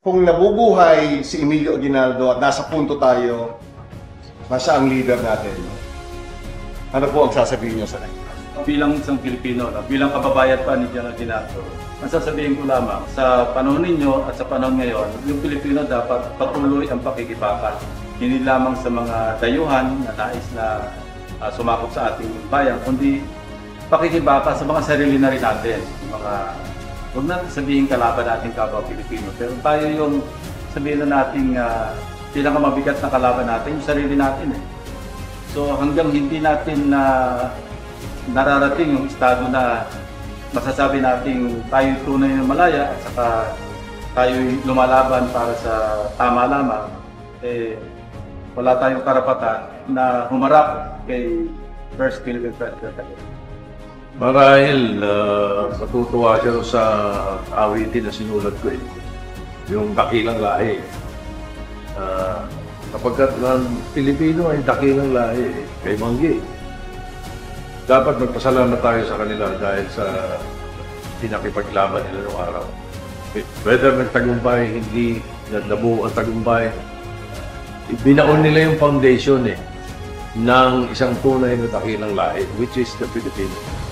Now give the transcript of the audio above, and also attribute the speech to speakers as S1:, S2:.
S1: kung nabubuhay si Emilio Aguinaldo at nasa punto tayo na siya ang leader natin, ano po ang sasabihin niyo sa kanya?
S2: Bilang isang Pilipino, bilang kababayan pa ni General Aguinaldo, ang sasabihin ko lamang, sa panahon ninyo at sa panahon ngayon, yung Pilipino dapat patuloy ang pakikibaka. Hindi lamang sa mga dayuhan na nais na sumakop sa ating bayan, kundi pakikibaka sa mga sarili na rin natin. Huwag na sabihin kalaban natin kapwa Pilipino, pero tayo yung sabihin na natin pinakamabigat na kalaban natin, yung sarili natin. So hanggang hindi natin nararating yung estado na masasabi natin tayo tunay na malaya at saka tayo lumalaban para sa tama lamang, wala tayong karapatan na humarap kay First Philippine President.
S3: Marahil matutuwa siya sa awitin na sinulat ko yung dakilang lahi. Kapag ang Pilipino ay dakilang lahi, kay Manggi, dapat magpasalamat tayo sa kanila dahil sa pinakipaglaban nila noong araw. Whether nagtagumpay, hindi nabuo ang tagumpay, binaon nila yung foundation ng isang tunay na dakilang lahi, which is the Filipino.